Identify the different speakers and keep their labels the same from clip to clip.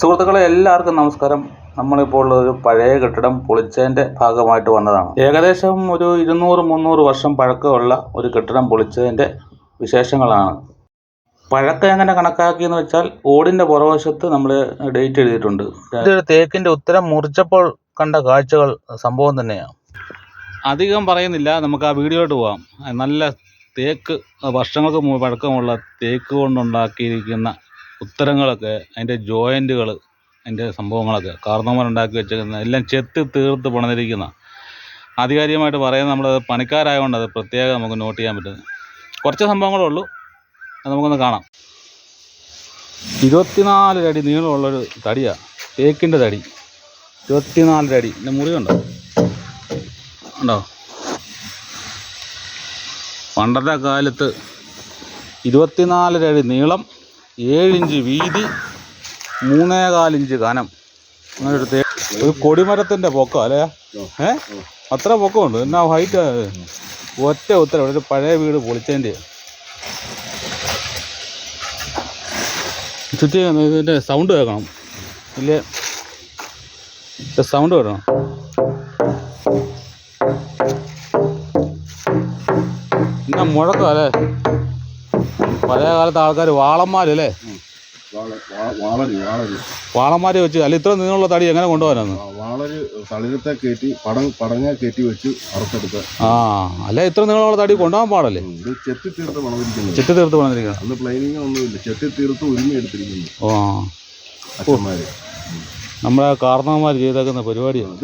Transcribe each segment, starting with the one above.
Speaker 1: സുഹൃത്തുക്കളെ എല്ലാവർക്കും നമസ്കാരം. നമ്മളിപ്പോൾ ഒരു പഴയ കെട്ടിടം പൊളിച്ചതിൻ്റെ ഭാഗമായിട്ട് വന്നതാണ്. ഏകദേശം ഒരു 200-300 വർഷം പഴക്കമുള്ള ഒരു കെട്ടിടം പൊളിച്ചതിൻ്റെ വിശേഷങ്ങളാണ്. പഴക്കം എങ്ങനെ കണക്കാക്കിയെന്ന് വെച്ചാൽ ഓടിൻ്റെ പുറവശത്ത് നമ്മൾ ഡേറ്റ് എഴുതിയിട്ടുണ്ട്. ഇതൊരു തേക്കിൻ്റെ ഉത്തരം മുറിച്ചപ്പോൾ കണ്ട കാഴ്ചകൾ സംഭവം തന്നെയാണ്. അധികം പറയുന്നില്ല, നമുക്ക് ആ വീഡിയോയിലോട്ട് പോകാം. നല്ല തേക്ക്, വർഷങ്ങൾക്ക് പഴക്കമുള്ള തേക്ക് കൊണ്ടുണ്ടാക്കിയിരിക്കുന്ന ഉത്തരങ്ങളൊക്കെ, അതിൻ്റെ ജോയിൻറ്റുകൾ, അതിൻ്റെ സംഭവങ്ങളൊക്കെ കാർന്നോന്മാരുണ്ടാക്കി വെച്ചിരിക്കുന്ന എല്ലാം ചെത്തി തീർത്ത് പണിതിരിക്കുന്ന. ആധികാരികമായിട്ട് പറയുന്നത് നമ്മൾ പണിക്കാരായതുകൊണ്ട് അത് പ്രത്യേകം നമുക്ക് നോട്ട് ചെയ്യാൻ പറ്റുന്നത്. കുറച്ച് സംഭവങ്ങളേ ഉള്ളൂ, അത് നമുക്കൊന്ന് കാണാം. 24 അടി നീളമുള്ളൊരു തടിയാണ്, തേക്കിൻ്റെ തടി. 24 അടി. എൻ്റെ മുറിയുണ്ടോ ഉണ്ടോ? പണ്ടത്തെ കാലത്ത് 24 അടി നീളം, 7 ഇഞ്ച് വീതി, 3.25 ഇഞ്ച് കനം. അങ്ങനെ ഒരു കൊടിമരത്തിൻ്റെ പൊക്കം അല്ലേ? അത്ര പൊക്കമുണ്ട്. എന്നാ ഹൈറ്റ്. ഒറ്റ ഉത്തരം. ഒരു പഴയ വീട് പൊളിച്ചതിൻ്റെ. ചുറ്റി ഇതിൻ്റെ സൗണ്ട് കേൾക്കണം. ഇല്ലേ, സൗണ്ട് കേൾക്കണം. എന്നാ മുഴക്കം അല്ലേ? പഴയ കാലത്ത് ആൾക്കാർ വാളന്മാരല്ലേ, വാളന്മാര് വെച്ച്. അല്ല, ഇത്ര നീളമുള്ള തടി എങ്ങനെ കൊണ്ടുപോകാനാണ്? അല്ല, ഇത്ര നീളമുള്ള തടി കൊണ്ടുപോകാൻ പാടല്ലേ? ചെത്തി തീർത്ത് പണിതിരിക്കണം. നമ്മളെ കാർന്നവന്മാർ ചെയ്തേക്കുന്ന പരിപാടിയാണ്.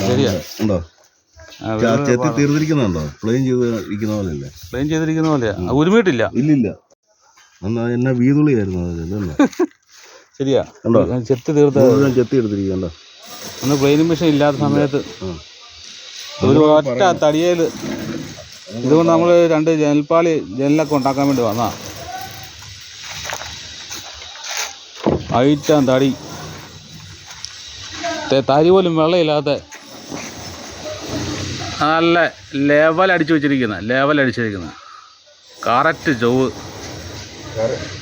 Speaker 1: ശരിയാ.
Speaker 2: ചെത്തി തീർത്തിരിക്കുന്നുണ്ടോ? പ്ലെയിൻ ചെയ്തിരിക്കുന്ന പോലെയാ.
Speaker 1: ഉരുമിയിട്ടില്ല.
Speaker 2: ഇല്ലില്ല. എന്നാ വീതുളിയായിരുന്നു.
Speaker 1: ശരിയാ. ചെത്തി തീർത്ത്
Speaker 2: ചെത്തി എടുത്തിരിക്കണ്ട.
Speaker 1: അന്ന് പ്ലെയിനിങ് മെഷീൻ ഇല്ലാത്ത സമയത്ത് ഒരു ഒറ്റ തടിയേൽ ഇതുകൊണ്ട് നമ്മൾ 2 ജനലൊക്കെ ഉണ്ടാക്കാൻ വേണ്ടി വന്നാ. ഹൈറ്റാൻ തടി, തരി പോലും വെള്ളമില്ലാത്ത നല്ല ലെവൽ അടിച്ചിരിക്കുന്ന കറക്റ്റ് ചൊവ്വ്.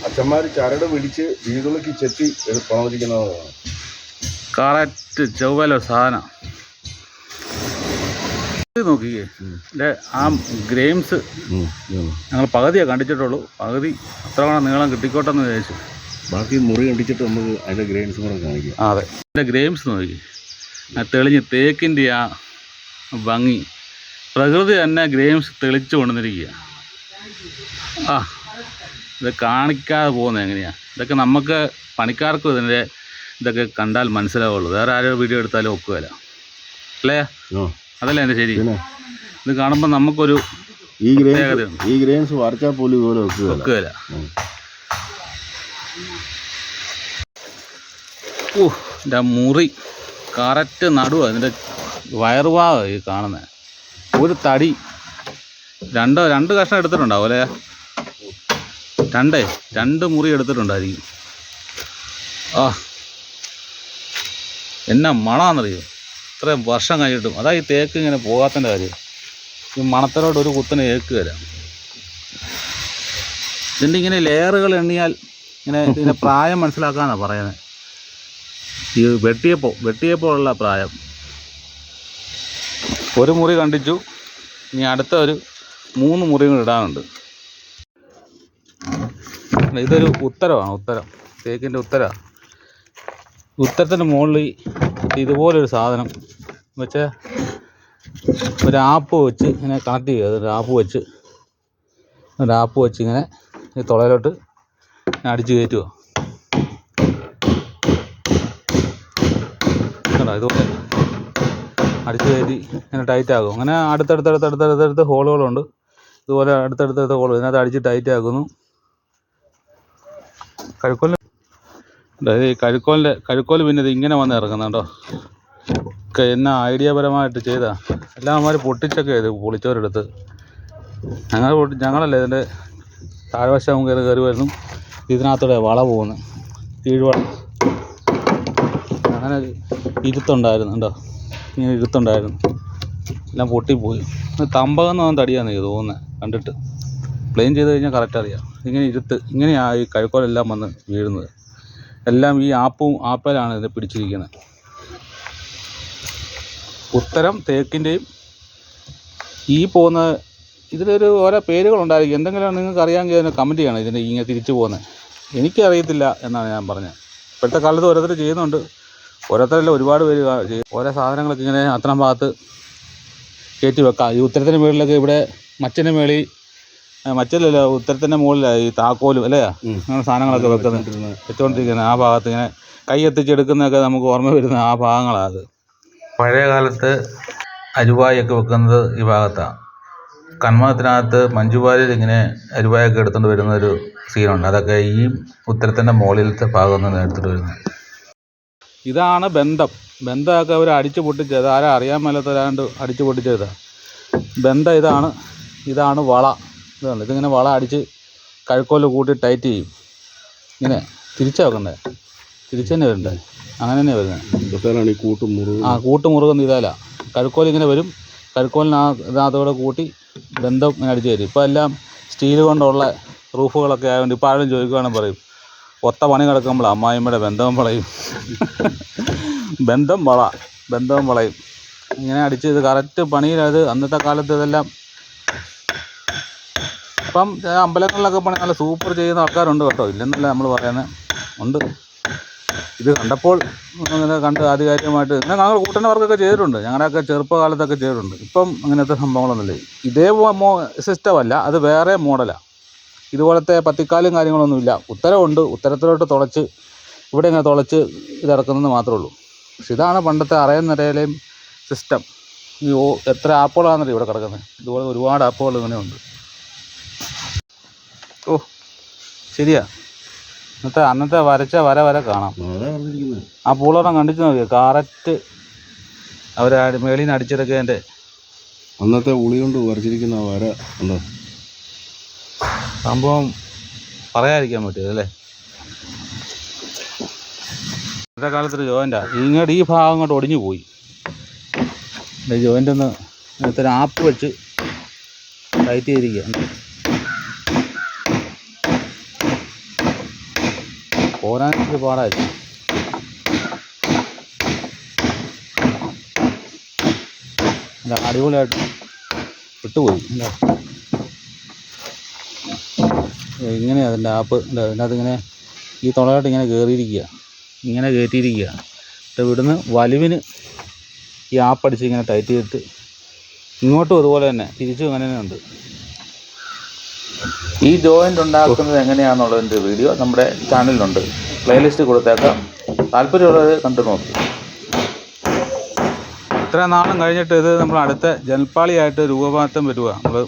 Speaker 2: അച്ഛന്മാര് ചരട് പിടിച്ച് വീടുകളിലേക്ക് ചെത്തി പണിതിരിക്കുന്നതാണ്.
Speaker 1: കറക്റ്റ് ചൊവ്വല സാധനം. നോക്കിക്കേ, ആ ഗ്രെയിംസ് ഞങ്ങൾ പകുതിയാണ് കണ്ടിച്ചിട്ടുള്ളൂ. പകുതി അത്ര വേണം നീളം കിട്ടിക്കോട്ടെന്ന് വിചാരിച്ചു.
Speaker 2: ബാക്കി മുറി കണ്ടിച്ചിട്ട് നമുക്ക് അതിൻ്റെ ഗ്രെയിംസ് കൂടെ കാണിക്കാം.
Speaker 1: അതെ, അതിൻ്റെ ഗ്രെയിംസ് നോക്കി. ആ തെളിഞ്ഞ് തേക്കിൻ്റെ ആ ഭംഗി, പ്രകൃതി തന്നെ ഗ്രെയിംസ് തെളിച്ചു കൊണ്ടുവന്നിരിക്കുക. ഇത് കാണിക്കാതെ പോകുന്നത് എങ്ങനെയാണ്? ഇതൊക്കെ നമുക്ക് പണിക്കാർക്കും ഇതൊക്കെ കണ്ടാൽ മനസ്സിലാവുള്ളൂ. വേറെ ആരോ വീഡിയോ എടുത്താലും ഒക്കുകയില്ല അല്ലേ? അതല്ലേ എൻ്റെ ശരി? ഇത് കാണുമ്പോൾ നമുക്കൊരു പ്രത്യേകതയുണ്ട്.
Speaker 2: ഈ ഗ്രെയിംസ് വരച്ചാൽ പോലും ഒക്കുകയില്ല.
Speaker 1: എൻ്റെ മുറി കറക്റ്റ് നടുവാ. ഇതിൻ്റെ വയറുഭാഗം ഈ കാണുന്നത്. ഒരു തടി 2 കഷ്ണം എടുത്തിട്ടുണ്ടാവും അല്ലേ? 2 മുറി എടുത്തിട്ടുണ്ടായിരിക്കും. എന്നാ മണമാണെന്നറിയോ? ഇത്രയും വർഷം കഴിഞ്ഞിട്ടും. അതാ ഈ തേക്ക് ഇങ്ങനെ പോകാത്തതിൻ്റെ കാര്യം. ഈ മണത്തിലോട്ട് ഒരു കുത്തിന് ഏക്ക് വരാം. ഇതിൻ്റെ ഇങ്ങനെ ലെയറുകൾ എണ്ണിയാൽ ഇതിൻ്റെ പ്രായം മനസ്സിലാക്കാമെന്നാണ് പറയുന്നത്. ഈ വെട്ടിയപ്പോൾ ഉള്ള പ്രായം. ഒരു മുറി കണ്ടിച്ചു, ഇനി അടുത്ത ഒരു 3 മുറികൾ ഇടാനുണ്ട്. ഇതൊരു ഉത്തരം, തേക്കിൻ്റെ ഉത്തരത്തിൻ്റെ മുകളിൽ ഇതുപോലൊരു സാധനം വെച്ച് ഒരു ആപ്പ് വെച്ച് ഇങ്ങനെ കണക്ട് ചെയ്യുക. ഒരു ആപ്പ് വെച്ച് ഇങ്ങനെ ഈ തുളയിലോട്ട് അടിച്ച് കയറ്റുക. ഇതുപോലെ അടിച്ച് കയറ്റി ഇങ്ങനെ ടൈറ്റ് ആകും. അങ്ങനെ അടുത്തടുത്ത് ഹോളുകളുണ്ട്. ഇതുപോലെ അടുത്തടുത്ത ഹോൾ ഇതിനകത്ത് അടിച്ച് ടൈറ്റ് ആക്കുന്നു. കഴുക്കോല് പിന്നെ ഇത് ഇങ്ങനെ വന്ന് ഇറങ്ങുന്നുണ്ടോ? എന്നാ ഐഡിയപരമായിട്ട് ചെയ്താ. എല്ലാവന്മാർ പൊട്ടിച്ചൊക്കെ ഇത് പൊളിച്ചവരെടുത്ത്. ഞങ്ങളല്ലേ ഇതിൻ്റെ താഴ്വശം കയറി വരുന്നു. ഇതിനകത്തൂടെ വള പോകുന്നു, കീഴ്വള. അങ്ങനെ ഇരുത്തുണ്ടായിരുന്നു കേട്ടോ, ഇങ്ങനെ ഇരുത്തുണ്ടായിരുന്നു. എല്ലാം പൊട്ടിപ്പോയി. തമ്പകം എന്ന് പറഞ്ഞ തടിയാണെന്ന് തോന്നുന്നത് കണ്ടിട്ട്. പ്ലെയിൻ ചെയ്ത് കഴിഞ്ഞാൽ കറക്റ്റ് അറിയാം. ഇങ്ങനെ ഇരുത്ത് ഇങ്ങനെയാണ് ഈ കഴുക്കോലെല്ലാം വന്ന് വീഴുന്നത്. എല്ലാം ഈ ആപ്പയിലാണ് ഇത് പിടിച്ചിരിക്കുന്നത്. ഉത്തരം തേക്കിൻ്റെയും ഈ പോകുന്ന ഇതിലൊരു ഓരോ പേരുകളുണ്ടായിരിക്കും. എന്തെങ്കിലും നിങ്ങൾക്ക് അറിയാമെങ്കിൽ അതിന് കമൻറ്റ് ചെയ്യണം. ഇതിൻ്റെ ഇങ്ങനെ തിരിച്ചു പോകുന്നത് എനിക്കറിയത്തില്ല എന്നാണ് ഞാൻ പറഞ്ഞത്. ഇപ്പോഴത്തെ കാലത്ത് ഓരോരുത്തർ ചെയ്യുന്നുണ്ട്, ഓരോരുത്തരല്ല ഒരുപാട് പേര് ചെയ്യും. ഓരോ സാധനങ്ങളൊക്കെ ഇങ്ങനെ അത്രയും ഭാഗത്ത് കയറ്റി വെക്കാം. ഈ ഉത്തരത്തിൻ്റെ മുകളിലൊക്കെ ഇവിടെ മച്ചിൻ്റെ മേളിൽ മച്ചല്ലല്ല ഉത്തരത്തിൻ്റെ മുകളിലാണ് ഈ താക്കോലും അല്ലേ അങ്ങനെ സാധനങ്ങളൊക്കെ വെച്ചുകൊണ്ടിരിക്കുന്നത്. ആ ഭാഗത്ത് ഇങ്ങനെ കൈ എത്തിച്ചെടുക്കുന്നതൊക്കെ നമുക്ക് ഓർമ്മ വരുന്ന ആ ഭാഗങ്ങളാണ് അത്. പഴയ കാലത്ത് അരുവായൊക്കെ വെക്കുന്നത് ഈ ഭാഗത്താണ്. കന്മദത്തിനകത്ത് മഞ്ജുവാര്യർ ഇങ്ങനെ അരുവായൊക്കെ എടുത്തുകൊണ്ട് വരുന്നൊരു സീനുണ്ട്. അതൊക്കെ ഈ ഉത്തരത്തിൻ്റെ മുകളിലത്തെ ഭാഗം നിന്ന് എടുത്തിട്ട് വരുന്നത്. ഇതാണ് ബന്ധമൊക്കെ അവർ അടിച്ചു പൊട്ടിച്ചത്. ആരാ അറിയാൻ മേലാത്തവരാണ്ട് അടിച്ചു പൊട്ടിച്ചതാണ് ബന്ധം. ഇതാണ് വള. ഇതുണ്ട്, ഇതിങ്ങനെ വള അടിച്ച് കഴുക്കോല് കൂട്ടി ടൈറ്റ് ചെയ്യും. ഇങ്ങനെ തിരിച്ചാണ് വെക്കണ്ടേ, തിരിച്ച് തന്നെ വരണ്ടേ, അങ്ങനെ തന്നെ വരുന്നത്. കൂട്ടുമുറുകുന്ന ഇതല്ല, കഴുക്കോൽ ഇങ്ങനെ വരും. കഴുക്കോലിനകത്തോടെ കൂട്ടി ബന്ധം ഇങ്ങനെ അടിച്ച് തരും. ഇപ്പോൾ എല്ലാം സ്റ്റീൽ കൊണ്ടുള്ള റൂഫുകളൊക്കെ ആയതുകൊണ്ട് ഇപ്പോൾ ആരും ചോദിക്കുകയാണെങ്കിൽ പറയും ഒത്ത പണി കിടക്കുമ്പോൾ അമ്മായിമ്മയുടെ ബന്ധവും വളയും ബന്ധവും വളയും ഇങ്ങനെ അടിച്ച് ഇത് കറക്റ്റ് പണിയിലത്. അന്നത്തെ കാലത്ത് ഇതെല്ലാം ഇപ്പം അമ്പലങ്ങളിലൊക്കെ പണി നല്ല സൂപ്പർ ചെയ്യുന്ന ആൾക്കാരുണ്ട് കേട്ടോ, ഇല്ലെന്നല്ല നമ്മൾ പറയുന്നത്, ഉണ്ട്. ഇത് കണ്ടപ്പോൾ അങ്ങനെ കണ്ട് ആധികാരികമായിട്ട് ഇങ്ങനെ ഞങ്ങൾ കൂട്ടൻ്റെ വർക്കൊക്കെ ചെയ്തിട്ടുണ്ട്, ഞങ്ങളുടെയൊക്കെ ചെറുപ്പകാലത്തൊക്കെ ചെയ്തിട്ടുണ്ട്. ഇപ്പം അങ്ങനത്തെ സംഭവങ്ങളൊന്നുമില്ല. ഇതേ സിസ്റ്റമല്ല, അത് വേറെ മോഡലാണ്. ഇതുപോലത്തെ പത്തിക്കാലും കാര്യങ്ങളൊന്നുമില്ല. ഉത്തരമുണ്ട്, ഉത്തരത്തിലോട്ട് തുളച്ച് ഇവിടെ ഇങ്ങനെ തുളച്ച് ഇതിറക്കുന്നതെന്ന് മാത്രമേ ഉള്ളൂ. പക്ഷെ ഇതാണ് പണ്ടത്തെ അറയും നിരയിലെയും സിസ്റ്റം. ഈ എത്ര ആപ്പുകളാണെന്നറിയോ ഇവിടെ കിടക്കുന്നത്. ഇതുപോലെ ഒരുപാട് ആപ്പുകൾ ഇങ്ങനെയുണ്ട്. ഓ ശരിയാ, അന്നത്തെ വരച്ച വര കാണാം. ആ പൂളോടം കണ്ടിച്ച് നോക്കിയാൽ കറക്റ്റ് അവർ മേളിൽ നിന്ന് അടിച്ചെടുക്കേൻ്റെ
Speaker 2: അന്നത്തെ ഉളി കൊണ്ട് വരച്ചിരിക്കുന്ന വര ഉണ്ടോ
Speaker 1: സംഭവം പറയാതിരിക്കാൻ പറ്റിയതല്ലേ. ഇന്നത്തെ കാലത്തൊരു ജോയിൻ്റാ. ഇങ്ങോട്ട് ഈ ഭാഗം അങ്ങോട്ട് ഒടിഞ്ഞു പോയി. ജോയിൻ്റ് ഒന്ന് ഇന്നത്തെ ആപ്പ് വെച്ച് ടൈറ്റ് ചെയ്തിരിക്കുക. പോരാനൊരു പാടായിരുന്നു. അടിപൊളിയായിട്ട് വിട്ടുപോയി. ഇങ്ങനെ അതിൻ്റെ ആപ്പ് അതിനകത്ത് ഇങ്ങനെ ഈ തുളയായിട്ട് ഇങ്ങനെ കയറിയിരിക്കുക, ഇങ്ങനെ കയറ്റിയിരിക്കുക. എന്നിട്ട് ഇവിടുന്ന് വലിവിന് ഈ ആപ്പടിച്ച് ഇങ്ങനെ ടൈറ്റ് ചെയ്തിട്ട് ഇങ്ങോട്ടും അതുപോലെ തന്നെ തിരിച്ചും അങ്ങനെ തന്നെ ഉണ്ട്. ഈ ജോയിൻ്റ് ഉണ്ടാക്കുന്നത് എങ്ങനെയാണെന്നുള്ളതിൻ്റെ വീഡിയോ നമ്മുടെ ചാനലിലുണ്ട്, പ്ലേലിസ്റ്റ് കൊടുത്തേക്കാം. താല്പര്യമുള്ളവർ കണ്ടു നോക്കി. ഇത്ര നാളും കഴിഞ്ഞിട്ട് ഇത് നമ്മൾ അടുത്ത ജൽപ്പാളിയായിട്ട് രൂപമാറ്റം വരിക. നമ്മൾ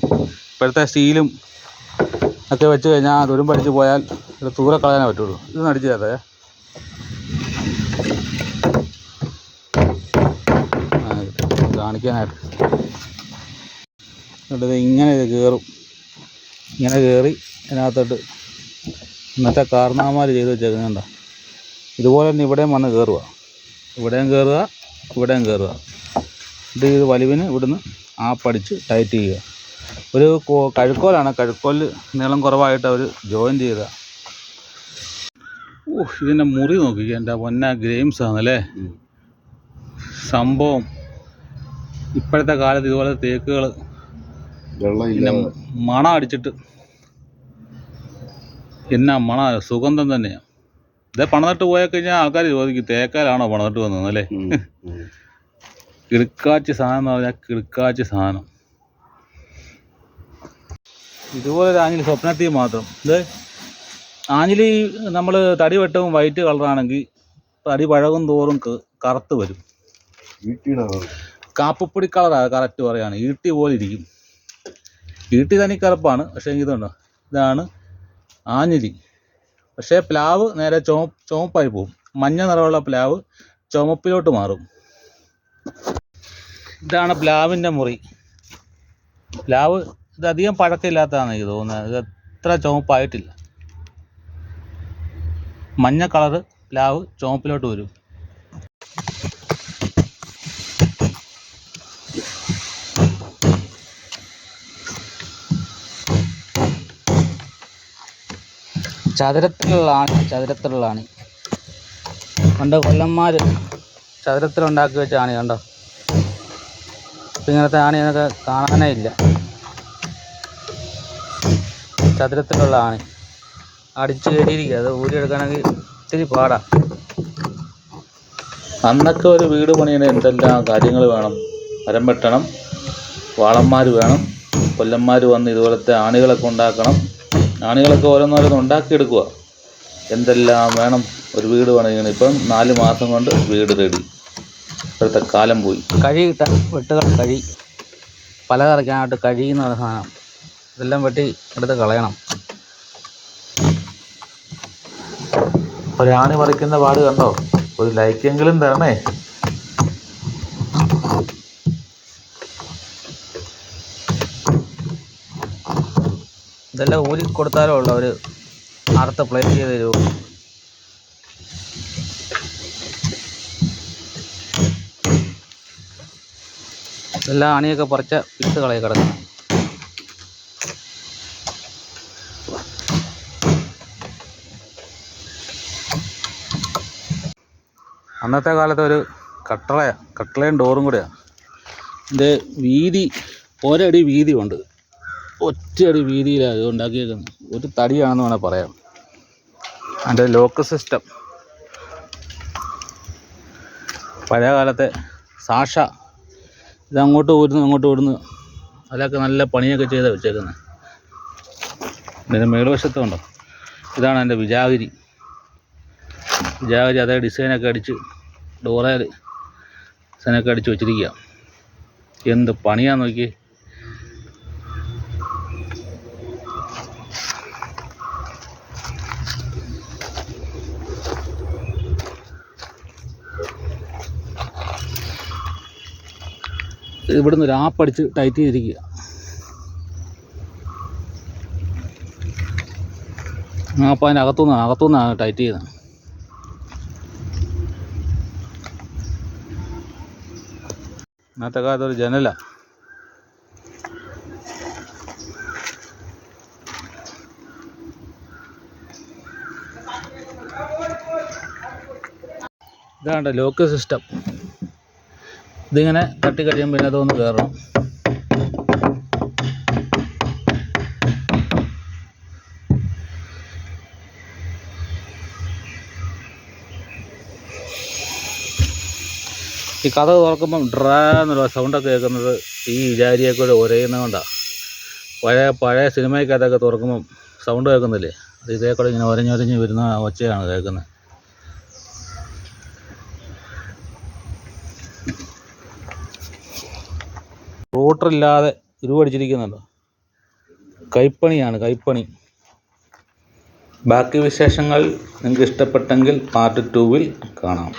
Speaker 1: ഇപ്പോഴത്തെ സ്റ്റീലും ഒക്കെ വെച്ച് കഴിഞ്ഞാൽ തുരുമ്പടിച്ച് പോയാൽ ഇത് തൂരെ കളയാനേ പറ്റുള്ളൂ. ഇതൊന്നും അടിച്ചു തരാതെ കാണിക്കാനായിട്ട്. എന്നിട്ട് ഇങ്ങനെ ഇത് കയറും, ഇങ്ങനെ കയറി അതിനകത്തോട്ട് ഇന്നത്തെ കാരണവന്മാർ ചെയ്ത് വെച്ചേക്കുന്നുണ്ടോ. ഇതുപോലെ തന്നെ ഇവിടെയും വന്ന് കയറുക, ഇവിടെയും കയറുക, ഇവിടെയും കയറുക. ഇത് വലിവിന് ഇവിടുന്ന് ആപ്പടിച്ച് ടൈറ്റ് ചെയ്യുക. ഒരു കഴുക്കോലാണ്, കഴുക്കോല് നീളം കുറവായിട്ട് അവർ ജോയിൻ്റ് ചെയ്ത. ഇതിൻ്റെ മുറി നോക്കി, എൻ്റെ പൊന്ന ഗ്രെയിംസ് ആണല്ലേ സംഭവം. ഇപ്പോഴത്തെ കാലത്ത് ഇതുപോലെ തേക്കുകൾ പിന്നെ മണം അടിച്ചിട്ട് എന്നാ സുഗന്ധം തന്നെയാണ്. ഇതേ പണിതിട്ട് പോയാൽ കഴിഞ്ഞാൽ ആൾക്കാർ ചോദിക്കും തേക്കാലാണോ പണിതിട്ട് വന്നത് അല്ലേ. കിടുക്കാച്ചി സാധനം എന്ന് പറഞ്ഞാൽ കിടുക്കാച്ചി സാധനം. ഇതുപോലെ ആഞ്ഞിലി സ്വപ്നത്തിൽ മാത്രം. ഇത് ആഞ്ഞിലി നമ്മൾ തടി വെട്ടവും വൈറ്റ് കളറാണെങ്കിൽ തടി പഴകും തോറും കറുത്ത് വരും. കാപ്പപ്പൊടി കളറാണ് കറക്റ്റ് പറയുകയാണ്. ഈട്ടി പോലെ ഇരിക്കും. ഈട്ടി തനി കറുപ്പാണ്, പക്ഷേ ഇതുണ്ടോ, ഇതാണ് ആഞ്ഞിലി. പക്ഷേ പ്ലാവ് നേരെ ചുവപ്പായി പോകും. മഞ്ഞ നിറമുള്ള പ്ലാവ് ചുമപ്പിലോട്ട് മാറും. ഇതാണ് പ്ലാവിൻ്റെ മുറി. പ്ലാവ് ഇതധികം പഴക്കമില്ലാത്തതാണ് എനിക്ക് തോന്നുന്നത്. ഇത് അത്ര ചുവപ്പായിട്ടില്ല. മഞ്ഞ കളറ് പ്ലാവ് ചുവപ്പിലോട്ട് വരും. ചതുരത്തിലുള്ള ആണി പണ്ട് കൊല്ലന്മാർ ചതുരത്തിലുണ്ടാക്കി വെച്ച ആണി കണ്ടോ. ഇങ്ങനത്തെ ആണി എന്നൊക്കെ കാണാനേ ഇല്ല. ചതുരത്തിലുള്ള ആണി അടിച്ച് കയറ്റിയിരിക്കുക. അത് ഊരിയെടുക്കാനെങ്കിൽ ഇത്തിരി പാടാ. അന്നൊക്കെ ഒരു വീട് പണിയണ എന്തെല്ലാം കാര്യങ്ങൾ വേണം. മരം വെട്ടണം, വാളന്മാർ വേണം, കൊല്ലന്മാർ വന്ന് ഇതുപോലത്തെ ആണികളൊക്കെ ഉണ്ടാക്കണം. ആണികളൊക്കെ ഓരോന്നോരോന്ന് ഉണ്ടാക്കിയെടുക്കുക. എന്തെല്ലാം വേണം ഒരു വീട് പണിയണം. ഇപ്പം 4 മാസം കൊണ്ട് വീട് റെഡി. ഇപ്പോഴത്തെ കാലം പോയി. വെട്ടുകൾ പല കറക്കാനായിട്ട് കഴിയുന്ന സാധനം ഇതെല്ലാം വെട്ടി എടുത്ത് കളയണം. ഒരാണി പറിക്കുന്ന പാട് കണ്ടോ. ഒരു ലൈക്കെങ്കിലും തരണേ. ഇതെല്ലാം ഊരി കൊടുത്താലോ ഉള്ള ഒരു അടുത്ത പ്ലേറ്റ് ചെയ്ത് തരുമോ. ഇതെല്ലാം അണിയൊക്കെ പറിച്ച പിത്ത് കളയി കിടക്കണം. അന്നത്തെ കാലത്ത് ഒരു കട്ടളയും ഡോറും കൂടെയാണ്. ഇതിൻ്റെ വീതി ഒരടി വീതി ഉണ്ട്. ഒറ്റയടി വീതിയിലാണ് ഇത് ഉണ്ടാക്കിയേക്കുന്നത്. ഒരു തടിയാണെന്ന് വേണേൽ പറയാം. അതിൻ്റെ ലോക്ക് സിസ്റ്റം പഴയ കാലത്തെ സാഷ ഇത് അങ്ങോട്ട് ഊരുന്നു അതിലൊക്കെ നല്ല പണിയൊക്കെ ചെയ്താണ് വെച്ചേക്കുന്നത്. ഇതിൻ്റെ മേൽവശത്തുണ്ടോ, ഇതാണ് എൻ്റെ വിജാഗിരി. അതേ ഡിസൈനൊക്കെ അടിച്ച് ഡോറയിൽ ഡിസൈനൊക്കെ അടിച്ച് വെച്ചിരിക്കുക. എന്ത് പണിയാന്ന് നോക്കി. ഇവിടുന്ന് ഒരു ആപ്പടിച്ച് ടൈറ്റ് ചെയ്തിരിക്കുക. ആപ്പ് അതിൻ്റെ അകത്തുനിന്നാണ് ടൈറ്റ് ചെയ്യുന്നത്. ഇന്നത്തെ കാലത്ത് ഒരു ജനല ഇതാണ്ട് ലോക്ക് സിസ്റ്റം. ഇതിങ്ങനെ തട്ടി കഴിയുമ്പോൾ പിന്നെ അതൊന്ന് കയറണം. ഈ കഥ തുറക്കുമ്പം ഡ്രാ എന്നുള്ള സൗണ്ടൊക്കെ കേൾക്കുന്നത് ഈ വിചാരിയെക്കൂടെ ഒരയുന്നതുകൊണ്ടാണ്. പഴയ സിനിമയ്ക്കകത്തൊക്കെ തുറക്കുമ്പം സൗണ്ട് കേൾക്കുന്നില്ലേ, അത് ഇതേക്കൂടെ ഇങ്ങനെ ഒരഞ്ഞൊരഞ്ഞ് വരുന്ന ഒച്ചയാണ് കേൾക്കുന്നത്. റൂട്ടറില്ലാതെ ഉരുവടിച്ചിരിക്കുന്നുണ്ടോ. കൈപ്പണിയാണ്. ബാക്കി വിശേഷങ്ങൾ നിങ്ങൾക്ക് ഇഷ്ടപ്പെട്ടെങ്കിൽ പാർട്ട് 2 കാണാം.